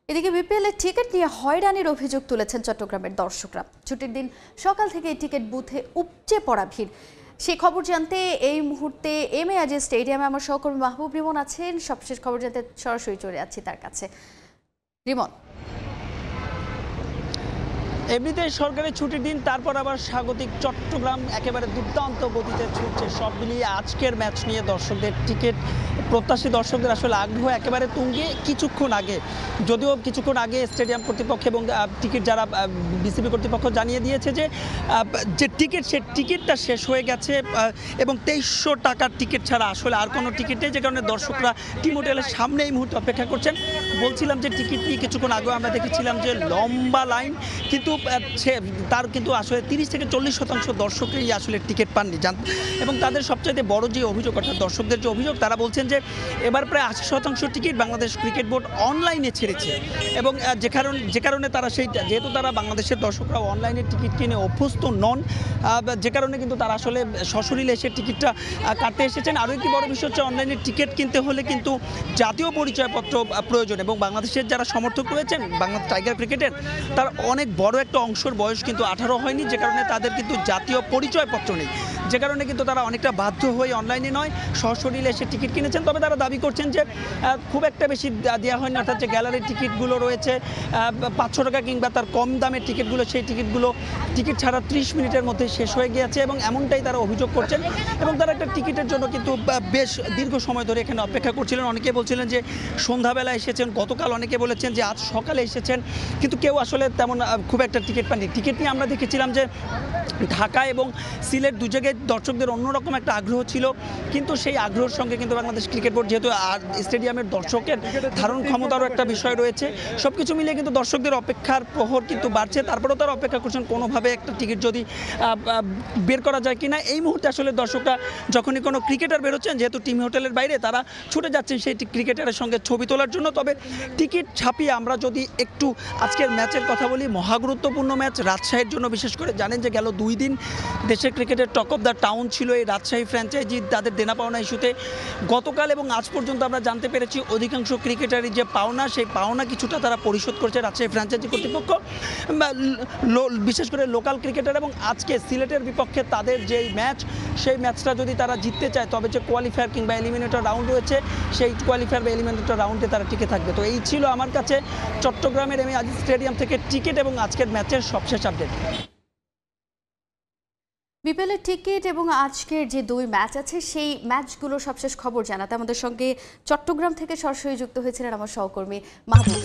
এদিকে বিপিএল এর টিকিট নিয়ে হয়রানির অভিযোগ তুলেছেন চট্টগ্রামের দর্শকরা। ছুটির দিন সকাল থেকে টিকিট বুথে উপচে পড়া ভিড়। সেই খবর জানতে এই মুহূর্তে এম এ আজিজ স্টেডিয়ামে আমার সহকর্মী মাহবুব রিমন আছেন। সবশেষ খবর জানতে সরাসরি চলে যাচ্ছি তার কাছে। রিমন, এমনিতে সরকারের ছুটির দিন, তারপর আবার স্বাগতিক চট্টগ্রাম একেবারে দুর্দান্ত গতিতে ছুটছে। সব মিলিয়ে আজকের ম্যাচ নিয়ে দর্শকদের টিকিট প্রত্যাশী দর্শকদের আসলে আগ্রহ একেবারে তুঙ্গে। কিছুক্ষণ আগে স্টেডিয়াম কর্তৃপক্ষ এবং টিকিট যারা বিসিবি কর্তৃপক্ষ জানিয়ে দিয়েছে যে টিকিটটা শেষ হয়ে গেছে এবং 2300 টাকার টিকিট ছাড়া আসলে আর কোনো টিকিট নেই, যে কারণে দর্শকরা টিম হোটেলের সামনে এই মুহূর্তে অপেক্ষা করছেন। বলছিলাম যে টিকিট নিয়ে কিছুক্ষণ আগেও আমরা দেখেছিলাম যে লম্বা লাইন, কিন্তু তার কিন্তু আসলে 30 থেকে 40% দর্শকই আসলে টিকিট পাননি। এবং তাদের সবচাইতে বড় যে অভিযোগ, অর্থাৎ দর্শকদের যে অভিযোগ, তারা বলছেন যে এবার প্রায় 80% টিকিট বাংলাদেশ ক্রিকেট বোর্ড অনলাইনে ছেড়েছে এবং যে কারণে তারা যেহেতু তারা বাংলাদেশের দর্শকরা অনলাইনে টিকিট কিনে অভ্যস্ত নন, যে কারণে কিন্তু তারা আসলে সশরীরে এসে টিকিটটা কাটতে এসেছেন। আরও একটি বড় বিষয় হচ্ছে, অনলাইনে টিকিট কিনতে হলে কিন্তু জাতীয় পরিচয়পত্র প্রয়োজন এবং বাংলাদেশের যারা সমর্থক রয়েছেন বাংলাদেশ টাইগার ক্রিকেটের, তার অনেক বড় একটা অংশের বয়স কিন্তু 18 হয়নি, যে কারণে তাদের কিন্তু জাতীয় পরিচয়পত্র নেই, যে কারণে কিন্তু তারা অনেকটা বাধ্য হয়ে অনলাইনে নয় সশরীরে এসে টিকিট কিনেছেন। তবে তারা দাবি করছেন যে খুব একটা বেশি দেওয়া হয়নি, অর্থাৎ যে গ্যালারির টিকিটগুলো রয়েছে 500 টাকা কিংবা তার কম দামের টিকিটগুলো, সেই টিকিট ছাড়া 30 মিনিটের মধ্যে শেষ হয়ে গিয়েছে এবং এমনটাই তারা অভিযোগ করছেন। এবং তারা একটা টিকিটের জন্য কিন্তু বেশ দীর্ঘ সময় ধরে এখানে অপেক্ষা করছিলেন। অনেকে বলছিলেন যে সন্ধ্যাবেলা এসেছেন, গতকাল অনেকে বলেছেন যে আজ সকালে এসেছেন, কিন্তু কেউ আসলে তেমন খুব একটা টিকিট পাননি। টিকিট নিয়ে আমরা দেখেছিলাম যে ঢাকা এবং সিলেট দু জায়গায় দর্শকদের অন্যরকম একটা আগ্রহ ছিল, কিন্তু সেই আগ্রহের সঙ্গে কিন্তু বাংলাদেশ ক্রিকেট বোর্ড যেহেতু স্টেডিয়ামের দর্শকের ধারণ ক্ষমতারও একটা বিষয় রয়েছে, সব কিছু মিলিয়ে কিন্তু দর্শকদের অপেক্ষার প্রহর কিন্তু বাড়ছে। তারপরেও তারা অপেক্ষা করছেন কোনোভাবে একটা টিকিট যদি বের করা যায় কিনা। এই মুহূর্তে আসলে দর্শকরা যখনই কোনো ক্রিকেটার বেরোচ্ছেন, যেহেতু টিম হোটেলের বাইরে, তারা ছুটে যাচ্ছেন সেই ক্রিকেটারের সঙ্গে ছবি তোলার জন্য। তবে টিকিট ছাপিয়ে আমরা যদি একটু আজকের ম্যাচের কথা বলি, মহাগুরুত্বপূর্ণ ম্যাচ রাজশাহীর জন্য। বিশেষ করে জানেন যে গেল 2 দিন দেশের ক্রিকেটের টক অফ দ্য টাউন ছিল এই রাজশাহী ফ্র্যাঞ্চাইজি, তাদের দেনা পাওনা ইস্যুতে। গতকাল এবং আজ পর্যন্ত আমরা জানতে পেরেছি অধিকাংশ ক্রিকেটারই যে পাওনা, সেই পাওনা কিছুটা তারা পরিশোধ করছে রাজশাহী ফ্র্যাঞ্চাইজি কর্তৃপক্ষ, বিশেষ করে লোকাল ক্রিকেটার। এবং আজকে সিলেটের বিপক্ষে তাদের যেই ম্যাচ, সেই ম্যাচটা যদি তারা জিততে চায়, তবে যে কোয়ালিফায়ার কিংবা এলিমিনেটর রাউন্ড রয়েছে, সেই কোয়ালিফায়ার বা এলিমিনেটর রাউন্ডে তারা টিকে থাকবে। তো এই ছিল আমার কাছে চট্টগ্রামের এম এ আজিজ স্টেডিয়াম থেকে টিকিট এবং আজকের ম্যাচের সবশেষ আপডেট। বিপিএল এর টিকিট এবং আজকের যে 2 ম্যাচ আছে, সেই ম্যাচগুলোর সবশেষ খবর জানাতে আমাদের সঙ্গে চট্টগ্রাম থেকে সরাসরি যুক্ত হয়েছিলেন আমার সহকর্মী মাহবুব।